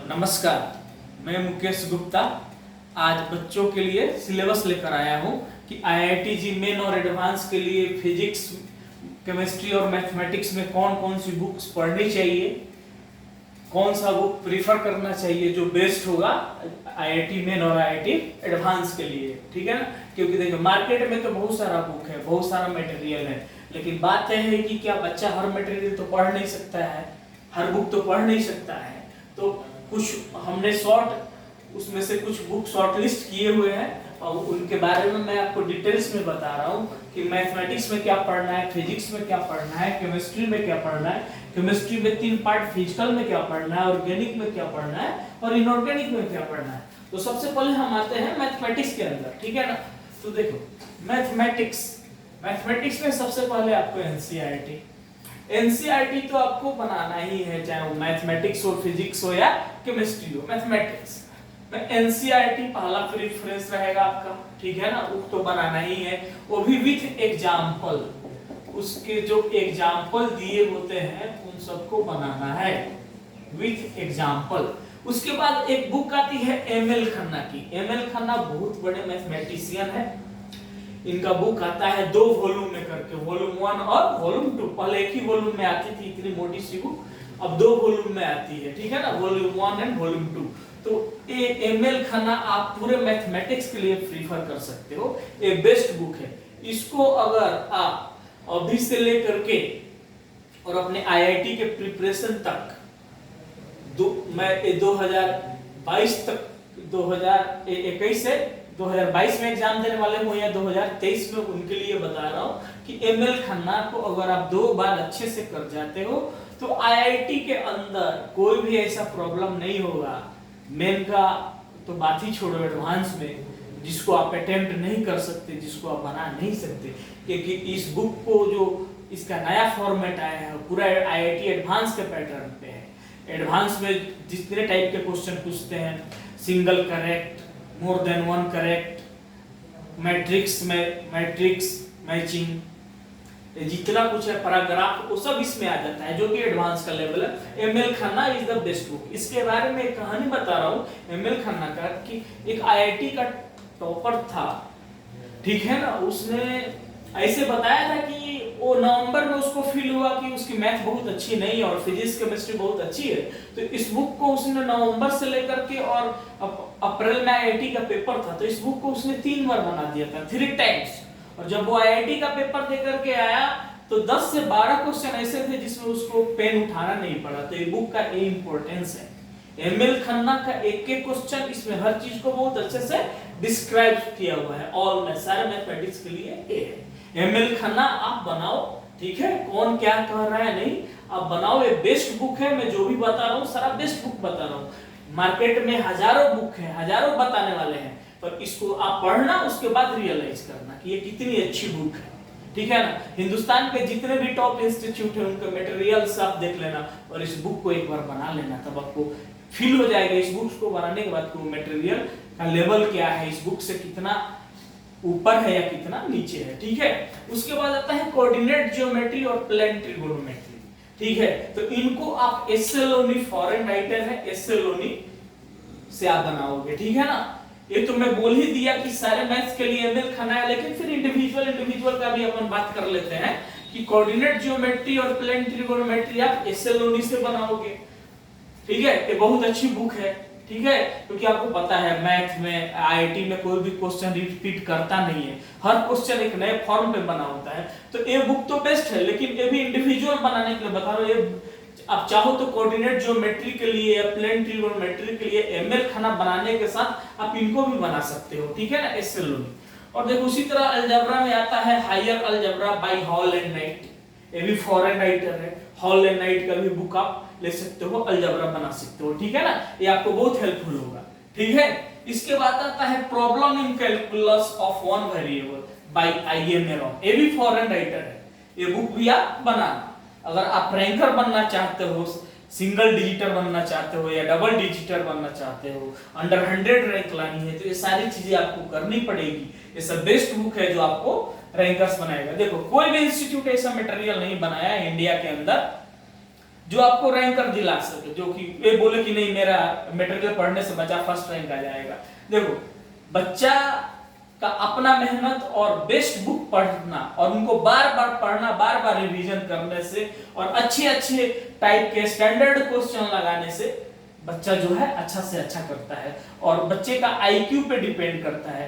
नमस्कार, मैं मुकेश गुप्ता आज बच्चों के लिए सिलेबस लेकर आया हूं कि आईआईटी जी मेन और एडवांस के लिए फिजिक्स, केमिस्ट्री और मैथमेटिक्स में कौन कौन सी बुक्स पढ़नी चाहिए, कौन सा बुक प्रीफर करना चाहिए जो बेस्ट होगा आईआईटी मेन और आईआईटी एडवांस के लिए। ठीक है ना, क्योंकि देखो मार्केट में तो बहुत सारा बुक है, बहुत सारा मटेरियल है, लेकिन बात यह है कि क्या बच्चा हर मटेरियल तो पढ़ नहीं सकता है, हर बुक तो पढ़ नहीं सकता है। तो कुछ हमने उसमें से कुछ बुक शॉर्ट लिस्ट किए हुए हैं और उनके बारे में मैं आपको डिटेल्स में बता रहा हूँ कि मैथमेटिक्स में क्या पढ़ना है, फिजिक्स में क्या पढ़ना है, केमिस्ट्री में क्या पढ़ना है, केमिस्ट्री में 3 पार्ट, फिजिकल में क्या पढ़ना है, ऑर्गेनिक में क्या पढ़ना है और इनऑर्गेनिक में क्या पढ़ना है। तो सबसे पहले हम आते हैं मैथमेटिक्स के अंदर। ठीक है ना, तो देखो मैथमेटिक्स में सबसे पहले आपको एनसीईआरटी तो आपको बनाना ही है, चाहे वो मैथमेटिक्स हो, फिजिक्स हो या केमिस्ट्री हो। मैथमेटिक्स में एनसीईआरटी पहला प्रेफरेंस रहेगा आपका। ठीक है ना, वो तो बनाना ही है, वो भी विथ एग्जाम्पल। उसके जो एग्जाम्पल दिए होते हैं उन सबको बनाना है विथ एग्जाम्पल। उसके बाद एक बुक आती है एमएल खन्ना की। एमएल खन्ना बहुत बड़े मैथमेटिशियन है। इनका बुक आता है 2 वॉल्यूम में करके, वॉल्यूम 1 और वॉल्यूम 2। पहले एक ही वॉल्यूम में आती थी इतनी मोटी सी बुक, अब 2 वॉल्यूम में आती है। ठीक है ना, वॉल्यूम 1 एंड वॉल्यूम 2। तो ये एमएल खन्ना आप पूरे मैथमेटिक्स के लिए प्रीफर कर सकते हो, ये बेस्ट बुक है। इसको अगर आप अभी से लेकर के और अपने आईआईटी के प्रिपरेशन तक मैं 2022 तक 2021 से 2022 में एग्जाम देने वाले हो या 2023 में, उनके लिए बता रहा हूं कि एमएल खन्ना को अगर आप 2 बार अच्छे से कर जाते हो तो आईआईटी के अंदर कोई भी ऐसा प्रॉब्लम नहीं होगा। मेन का तो बात ही छोड़ो, एडवांस में जिसको आप अटेम्प्ट नहीं कर सकते, जिसको आप बना नहीं सकते, क्योंकि इस बुक को जो इसका नया फॉर्मेट आया है पूरा आईआईटी एडवांस के पैटर्न पे है। एडवांस में जितने टाइप के क्वेश्चन पूछते हैं, single correct, more than 1 correct, matrix matching, जितना कुछ है, पैराग्राफ, वो सब इसमें आ जाता है, जो कि एडवांस का लेवल है। ML Khanna is the best book. इसके बारे में एक कहानी बता रहा हूँ एमएल खन्ना का, कि एक आईआईटी का टॉपर था। ठीक है ना, उसने ऐसे बताया था कि वो नवंबर में उसको फील हुआ कि उसकी मैथ बहुत अच्छी नहीं है और फिजिक्स केमिस्ट्री बहुत अच्छी है। तो इस बुक को उसने नवंबर से लेकर के और अप्रैल में आईआईटी का पेपर था, तो इस बुक को उसने 3 बार बना दिया था, 3 टाइम्स। और जब वो आईआईटी का पेपर दे करके आया तो 10 से 12 क्वेश्चन ऐसे थे जिसमें उसको पेन उठाना नहीं पड़ा। तो ये बुक का ये इंपॉर्टेंस है। एमएल खन्ना का एक एक क्वेश्चन, इसमें हर चीज को बहुत अच्छे से डिस्क्राइब किया हुआ है। ऑल में सारे मैथमेटिक्स के लिए ये है। एमएल खन्ना आप बनाओ, ठीक है, कौन क्या कह रहा है नहीं, आप बनाओ, ये बेस्ट बुक है। मैं जो भी बता रहा हूँ सारा बेस्ट बुक बता रहा हूँ। मार्केट में हजारों बुक है, हजारों बताने वाले हैं, पर इसको आप पढ़ना, उसके बाद रियलाइज करना कि ये कितनी अच्छी बुक है। ठीक है ना, हिंदुस्तान के जितने भी टॉप इंस्टीट्यूट है उनके मटेरियल्स आप देख लेना और इस बुक को एक बार बना लेना, तब आपको फील हो जाएगा इस बुक को बनाने के बाद को मटेरियल का लेवल क्या है, इस बुक से कितना ऊपर है या कितना नीचे है। ठीक है, उसके बाद आता है कोऑर्डिनेट ज्योमेट्री और प्लेन ट्रिगोनोमेट्री। ठीक है, तो इनको आप एसएलओनी, फॉरेन राइटर है, एसएलओनी से आप बनाओगे। ठीक है ना, ये तो मैं बोल ही दिया कि सारे मैथ्स के लिए एमएल खन्ना है, लेकिन फिर इंडिविजुअल का भी अपन बात कर लेते हैं कि कोऑर्डिनेट ज्योमेट्री और प्लेन ट्रिगोनोमेट्री आप एसएलओनी से बनाओगे। ठीक है, ये बहुत अच्छी बुक है। ठीक है, क्योंकि आपको पता है मैथ में आईआईटी में कोई भी क्वेश्चन रिपीट करता नहीं है, हर क्वेश्चन एक नए फॉर्म पे बना होता है। तो ये बुक तो बेस्ट है, लेकिन ये भी इंडिविजुअल बनाने के लिए बता रहा हूं। ये आप चाहो तो कोऑर्डिनेट ज्योमेट्री के लिए या प्लेन ट्रिगोनोमेट्री के लिए एमएल खन्ना बनाने के साथ आप इनको भी बना सकते हो। ठीक है ना, एसएलओनी। और देखो उसी तरह अलजेब्रा में आता है higher algebra by Hall and Knight, ये भी फॉरेन राइटर है। हॉल एंड नाइट का भी बुक आप ले सकते हो, अलजेब्रा बना सकते हो। ठीक है ना, ये आपको बहुत हेल्पफुल होगा। ठीक है, इसके बाद आता है problem in calculus of one variable by IM Aron, ये भी फॉरेन राइटर है। ये बुक भी आप बनाना। अगर आप रैंकर बनना चाहते हो, सिंगल डिजिटर बनना चाहते हो या डबल डिजिटर बनना चाहते हो, अंडर 100 रैंक लानी है, तो ये सारी चीजें आपको करनी पड़ेगी। ये सब बेस्ट बुक है जो आपको रैंकर्स बनाएगा। देखो कोई भी इंस्टीट्यूट ऐसा मटेरियल नहीं बनाया है इंडिया के अंदर जो आपको रैंकर दिला सके, जो कि ये बोले कि नहीं मेरा मटेरियल पढ़ने से बच्चा फर्स्ट रैंक आ जाएगा। देखो बच्चा का अपना मेहनत और बेस्ट बुक पढ़ना और उनको बार बार पढ़ना, बार बार रिवीजन करने से और अच्छे अच्छे टाइप के स्टैंडर्ड क्वेश्चन लगाने से बच्चा जो है अच्छा से अच्छा करता है। और बच्चे का आईक्यू पे डिपेंड करता है,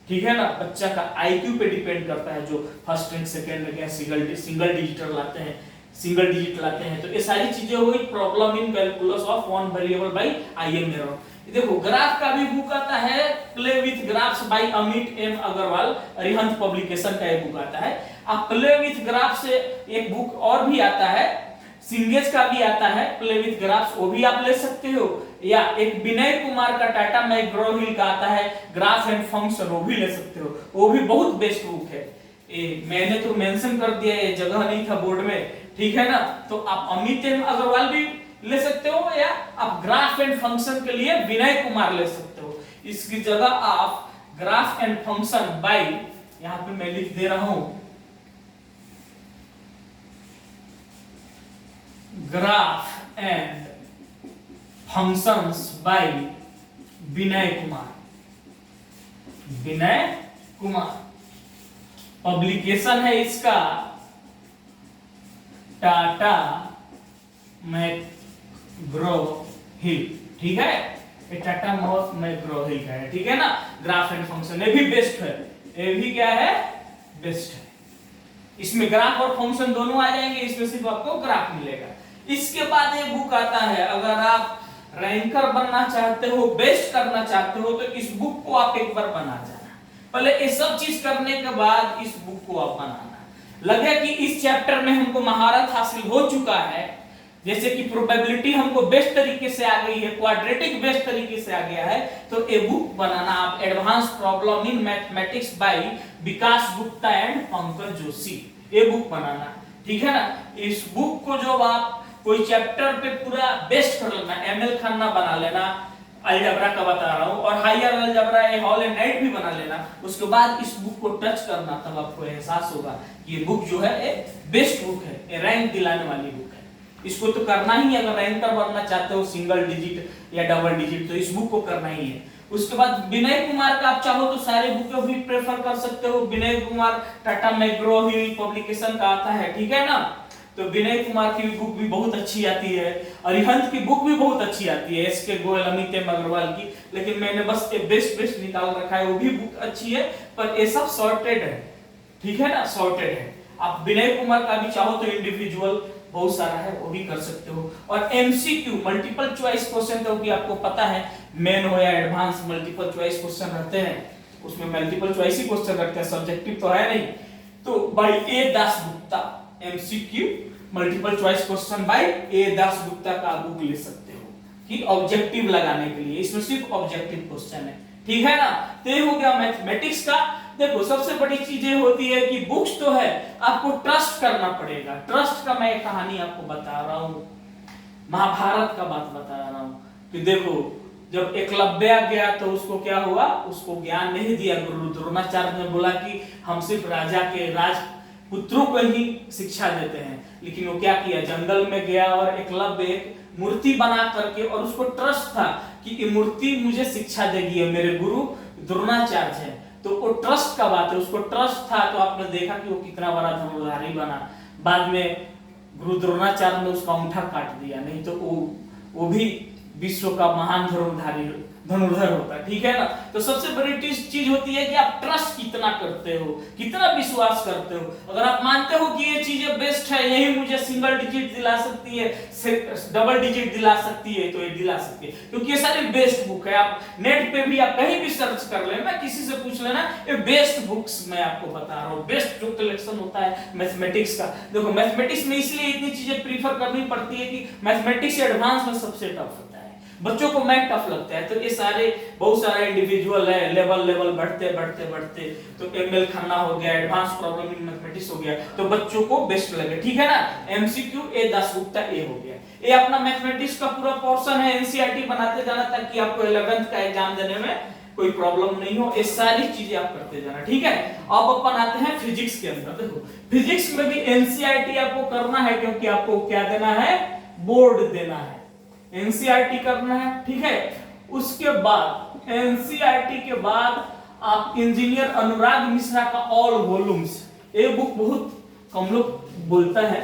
ठीक है ना, बच्चा का आईक्यू पे डिपेंड करता है। जो first rank second rank single digit लाते हैं, सिंगल डिजिट लाते हैं, तो ये सारी चीजें हुई problem in calculus of one variable by IM error. देखो ग्राफ का भी बुक आता है, play with graphs by Amit M Agarwal, Arihant publication का एक बुक आता है। आप प्ले विथ ग्राफ से एक बुक और भी आता है, सिंगेज का भी आता है प्ले विथ ग्राफ्स, वो भी आप ले सकते हो। या एक विनय कुमार का टाटा मैकग्रो-हिल का आता है ग्राफ एंड फंक्शन, वो भी ले सकते हो, वो भी बहुत बेस्ट बुक है। मैंने तो मेंशन कर दिया, ये जगह नहीं था बोर्ड में, ठीक है ना। तो आप अमित एम अग्रवाल भी ले सकते हो या आप ग्राफ एंड फंक्शन के लिए विनय कुमार ले सकते हो। इसकी जगह आप ग्राफ एंड फंक्शन बाय, यहां पे मैं लिख दे रहा हूं graph and functions by Vinay Kumar, Vinay Kumar publication है इसका टाटा मैकग्रो-हिल, ठीक है, ये टाटा मैकग्रो-हिल का है, ठीक है ना। ग्राफ एंड फंक्शन ये भी बेस्ट है, ये भी क्या है, बेस्ट है। इसमें ग्राफ और फंक्शन दोनों आ जाएंगे, इसमें सिर्फ आपको ग्राफ मिलेगा। इसके बाद एक बुक आता है, अगर आप रैंकर बनना चाहते हो, बेस्ट करना चाहते हो, तो इस बुक को आप एक बार बना जाना। पहले ये सब चीज करने के बाद इस बुक को आप बनाना। लगे कि इस चैप्टर में हमको महारत हासिल हो चुका है, जैसे कि प्रोबेबिलिटी हमको बेस्ट तरीके से आ गई है, क्वाड्रेटिक बेस्ट तरीके से आ गया है, तो ये बुक बनाना आप, advance problem in mathematics bye Vikas Gupta and Pankaj Joshi, ये बुक बनाना, ठीक है ना। इस बुक को जो आप कोई चैप्टर पे पूरा बेस्ट कर लेना, एमएल खन्ना बना लेना, अलजेब्रा का बता रहा हूं, और हायर अलजेब्रा ये हॉल एंड नाइट भी बना लेना। उसके बाद इस बुक को टच करना, तब आपको एहसास होगा कि ये बुक जो है एक बेस्ट बुक है, ये रैंक दिलाने वाली बुक है। इसको तो करना ही, अगर रैंकर बनना चाहते हो सिंगल डिजिट या डबल डिजिट, तो इस बुक को करना ही है। उसके बाद विनय कुमार का आप चाहो तो सारे बुक भी प्रेफर कर सकते हो। विनय कुमार टाटा मैकग्रो-हिल पब्लिकेशन का आता है, ठीक है ना। तो विनय कुमार की बुक भी बहुत अच्छी आती है, अरिहंत की बुक भी बहुत अच्छी आती है, एसके गोयल, अमित एम अग्रवाल की, लेकिन मैंने बस ये बेस्ट निकाल रखा है, वो भी बुक अच्छी है, पर ये सब सॉर्टेड है, ठीक है ना, सॉर्टेड है। आप विनय कुमार का भी चाहो तो इंडिविजुअल बहुत सारा है, वो भी कर सकते हो। और एमसीक्यू मल्टीपल चॉइस क्वेश्चन, तो कि आपको पता है मेन हो या एडवांस मल्टीपल चॉइस क्वेश्चन रहते हैं, उसमें मल्टीपल चॉइस ही क्वेश्चन रखते हैं, सब्जेक्टिव तो है नहीं। तो by A Dasgupta MCQ multiple choice question by A Dasgupta का बुक ले सकते हो कि ऑब्जेक्टिव लगाने के लिए, इसमें सिर्फ ऑब्जेक्टिव क्वेश्चन है, ठीक है ना। तो ये हो गया मैथमेटिक्स का। देखो सबसे बड़ी चीज ये होती है कि बुक्स तो है, आपको ट्रस्ट करना पड़ेगा। ट्रस्ट का मैं एक कहानी आपको बता रहा हूं, महाभारत का बात बता रहा हूं कि देखो जब एकलव्य गया तो उसको क्या हुआ, उसको ज्ञान नहीं दिया गुरु द्रोणाचार्य ने, बोला कि हम सिर्फ राजा के राजपुत्रों को ही शिक्षा देते हैं। लेकिन वो क्या किया, जंगल में गया और एकलव्य एक मूर्ति बना करके, और उसको ट्रस्ट था कि ये मूर्ति मुझे शिक्षा देगी, है मेरे गुरु द्रोणाचार्य है। तो वो ट्रस्ट का बात है, उसको ट्रस्ट था, तो आपने देखा कि वो कितना बड़ा धनुर्धारी बना। बाद में गुरु द्रोणाचार्य ने उसका अंगूठा काट दिया, नहीं तो वो भी विश्व का महान धनुर्धर होता है, ठीक है ना। तो सबसे बड़ी चीज होती है कि आप ट्रस्ट कितना करते हो, कितना विश्वास करते हो। अगर आप मानते हो कि ये चीजें बेस्ट है, यही मुझे सिंगल डिजिट दिला सकती है, डबल डिजिट दिला सकती है, तो ये दिला सकती है, क्योंकि ये सारी बेस्ट बुक है। आप नेट पे भी आप कहीं भी सर्च कर लेना, किसी से पूछ लेना, ये बेस्ट बुक्स मैं आपको बता रहा हूँ। बेस्ट जो कलेक्शन होता है मैथमेटिक्स का, देखो मैथमेटिक्स में इसलिए इतनी चीजें प्रीफर करनी पड़ती है कि मैथमेटिक्स एडवांस में सबसे टफ होता है, बच्चों को मैथ टफ लगता है। तो ये सारे बहुत सारे इंडिविजुअल है, लेवल बढ़ते तो एमएल खन्ना हो गया, एडवांस प्रॉब्लम इन मैथमेटिक्स हो गया, तो बच्चों को बेस्ट लगे, ठीक है ना। एमसीक्यू ए दासगुप्ता ए हो गया, ये अपना मैथमेटिक्स का पूरा पोर्शन है। एनसीईआरटी बनाते जाना ताकि आपको 11th का एग्जाम देने में कोई प्रॉब्लम नहीं हो, ये सारी चीजें आप करते जाना, ठीक है। अब अपन आते हैं फिजिक्स के अंदर। देखो फिजिक्स में भी एनसीईआरटी आपको करना है, क्योंकि आपको क्या देना है, बोर्ड देना है, एनसीईआरटी करना है, ठीक है। उसके बाद एनसीईआरटी के बाद आप इंजीनियर अनुराग मिश्रा का ऑल वॉल्यूम्स, ये बुक बहुत कम लोग बोलता है,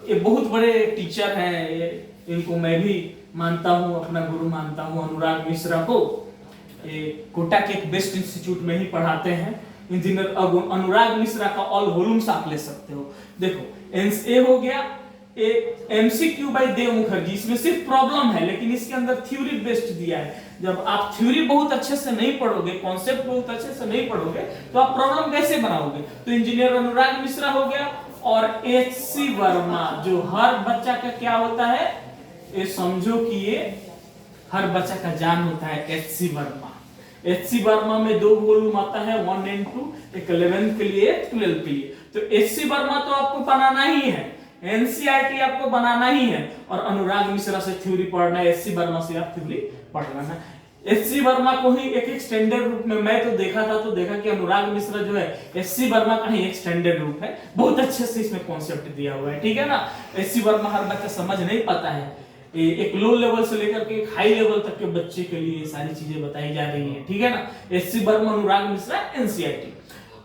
ये बहुत बड़े टीचर हैं, इनको मैं भी मानता हूँ, अपना गुरु मानता हूँ अनुराग मिश्रा को। ये कोटा के एक बेस्ट इंस्टीट्यूट में ही पढ़ाते हैं। इंजीनियर अनुराग मिश्रा का ऑल वॉल्यूम्स आप ले सकते हो। देखो ए हो गया, एमसीक्यू बाय देव मुखर्जी, इसमें सिर्फ प्रॉब्लम है लेकिन इसके अंदर थ्योरी बेस्ड दिया है। जब आप थ्योरी बहुत अच्छे से नहीं पढ़ोगे, कॉन्सेप्ट बहुत अच्छे से नहीं पढ़ोगे, तो आप प्रॉब्लम कैसे बनाओगे। तो इंजीनियर अनुराग मिश्रा हो गया, और एचसी वर्मा, जो हर बच्चा का क्या होता है, ये समझो कि ये हर बच्चा का जान होता है, एचसी वर्मा। एचसी वर्मा में 2 वॉल्यूम आता है, 1 and 2, एक 11th के लिए, 12th के लिए। तो एचसी वर्मा तो आपको बनाना ही है, एनसीईआरटी आपको बनाना ही है, और अनुराग मिश्रा से थ्योरी पढ़ना है, एचसी वर्मा से आप थ्योरी पढ़ना है। एचसी वर्मा को ही एक स्टैंडर्ड रूप में मैं तो देखा था, तो देखा कि अनुराग मिश्रा जो है एचसी वर्मा का ही एक स्टैंडर्ड रूप है, बहुत अच्छे से इसमें कॉन्सेप्ट दिया हुआ है, ठीक है ना। एचसी वर्मा हर बच्चा समझ नहीं पाता है, एक लो लेवल से लेकर के एक हाई लेवल तक के बच्चे के लिए सारी चीजें बताई जा रही हैं, ठीक है ना। HC Verma, Anurag Mishra, NCERT.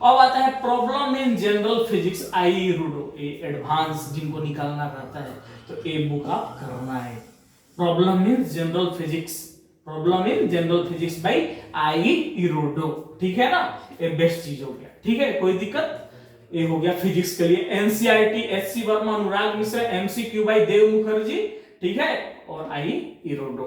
अब आता है problem in general physics, I Irodov, advance जिनको निकालना रहता है तो ये बुक आप करना है। Problem in general physics, problem in general physics by I Irodov, ठीक है ना। ये बेस्ट चीज हो गया, ठीक है, कोई दिक्कत। ये हो गया फिजिक्स के लिए, NCERT, HC Verma, Anurag Mishra, MCQ bye देव मुखर्जी, ठीक है, और आई रूडो,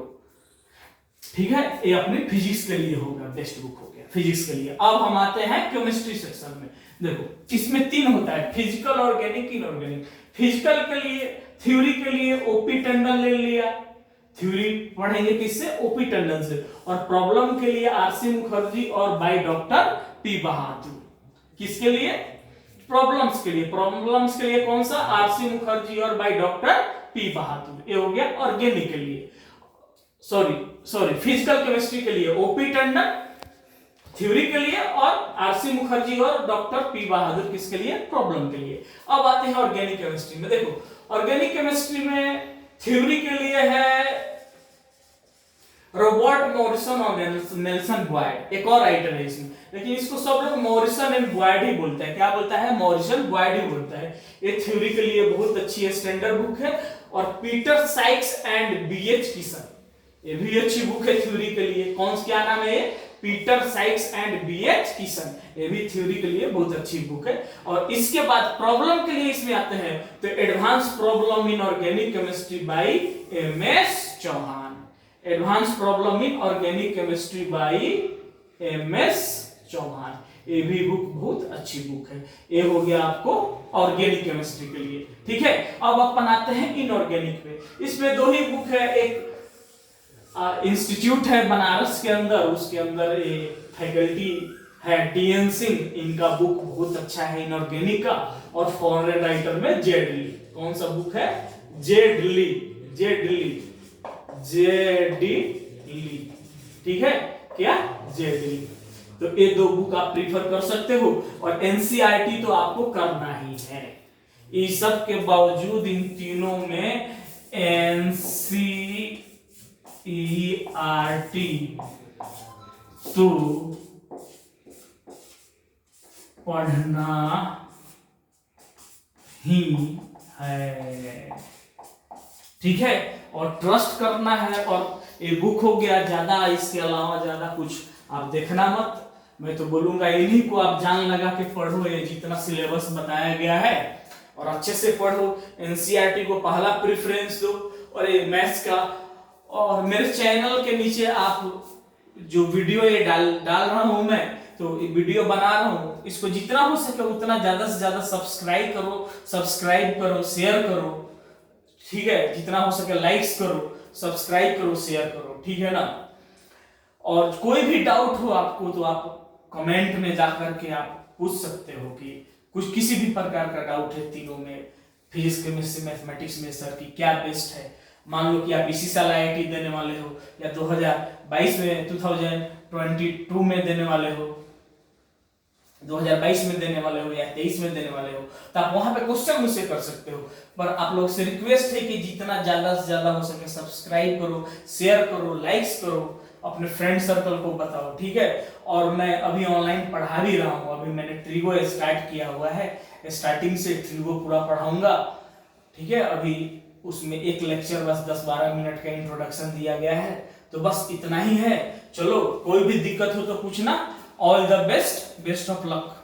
ठीक है। ये अपने फिजिक्स के लिए होगा, बेस्ट बुक हो गया फिजिक्स के लिए। अब हम आते हैं केमिस्ट्री सेक्शन में। देखो इसमें 3 होता है, फिजिकल, ऑर्गेनिक, इनऑर्गेनिक। फिजिकल के लिए, थ्योरी के लिए ओपी टंडन ले लिया, थ्योरी पढ़ेंगे किससे, ओपी टंडन से, और प्रॉब्लम के लिए आरसी मुखर्जी और बाय डॉक्टर पी बहादुर। किसके लिए, प्रॉब्लम्स के लिए। प्रॉब्लम्स के लिए कौन सा, आरसी मुखर्जी और बाय डॉक्टर पी बहादुर। ये हो गया ऑर्गेनिक के लिए, सॉरी फिजिकल केमिस्ट्री के लिए ओपी टंडन, थ्योरी के लिए, और आरसी मुखर्जी और डॉक्टर पी बहादुर किसके लिए, प्रॉब्लम के लिए। अब आते हैं ऑर्गेनिक केमिस्ट्री में। देखो ऑर्गेनिक केमिस्ट्री में थ्योरी के लिए है रॉबर्ट मॉरिसन और नेल्सन बॉयड, एक और राइटर है इसमें, लेकिन इसको सब लोग मॉरिसन एंड बॉयड ही बोलते हैं। क्या बोलता है, मॉरिसन बॉयड ही बोलता है। ये थ्योरी के लिए बहुत अच्छी है, स्टैंडर्ड बुक है। और Peter Sykes and BH Kishan, ये भी अच्छी बुक है थ्योरी के लिए। कौन क्या नाम है, Peter Sykes and BH Kishan, ये भी थ्योरी के लिए बहुत अच्छी बुक है। और इसके बाद प्रॉब्लम के लिए इसमें आते हैं तो advance problem in organic chemistry by MS Chauhan, advance problem in organic chemistry by MS Chauhan, ये भी बुक बहुत अच्छी बुक है। ये हो गया आपको ऑर्गेनिक केमिस्ट्री के लिए, ठीक है। अब अपन आते हैं इनऑर्गेनिक पे। इसमें 2 ही बुक है, एक इंस्टीट्यूट है बनारस के अंदर, उसके अंदर ये फैकल्टी है टीएन सिंह, इनका बुक बहुत अच्छा है इनऑर्गेनिक का। और फॉरेन राइटर में जेड ली, कौन सा बुक है, जेड ली, ठीक है, क्या, जेड ली। तो ये 2 बुक आप प्रीफर कर सकते हो। और एनसीईआरटी तो आपको करना ही है। इस सब के बावजूद इन तीनों में एनसीईआरटी तो पढ़ना ही है, ठीक है, और ट्रस्ट करना है। और ये बुक हो गया, ज्यादा इसके अलावा ज्यादा कुछ आप देखना मत। मैं तो बोलूंगा इन्हीं को आप जान लगा के पढ़ो, ये जितना सिलेबस बताया गया है, और अच्छे से पढ़ो। एनसीईआरटी को पहला प्रेफरेंस दो, और ये मैथ्स का। और मेरे चैनल के नीचे आप जो वीडियो ये डाल रहा हूं मैं, तो वीडियो बना रहा हूं, इसको जितना हो सके उतना ज्यादा से ज्यादा सब्सक्राइब करो, शेयर करो, ठीक है, जितना हो सके लाइक्स करो, सब्सक्राइब करो, शेयर करो, ठीक है ना। और कोई भी डाउट हो आपको तो आप कमेंट में जाकर के आप पूछ सकते हो कि कुछ किसी भी प्रकार का डाउट है तीनों में, फिजिक्स, केमिस्ट्री, मैथमेटिक्स में सर की क्या बेस्ट है। मान लो कि आप इसी साल आईआईटी देने वाले हो, या 2022 में 2022 में देने वाले हो, 2022 में देने वाले हो या 23 में देने वाले हो, तो आप वहां पे क्वेश्चन मुझसे कर सकते हो। पर आप लोग से रिक्वेस्ट है कि जितना ज्यादा से ज्यादा हो सके सब्सक्राइब करो, शेयर करो, लाइक्स करो, अपने फ्रेंड सर्कल को बताओ, ठीक है। और मैं अभी ऑनलाइन पढ़ा भी रहा हूँ, अभी मैंने ट्रिगो स्टार्ट किया हुआ है, स्टार्टिंग से ट्रिगो पूरा पढ़ाऊंगा, ठीक है। अभी उसमें एक लेक्चर बस 10-12 मिनट का इंट्रोडक्शन दिया गया है, तो बस इतना ही है। चलो, कोई भी दिक्कत हो तो पूछना। All the best, best of luck.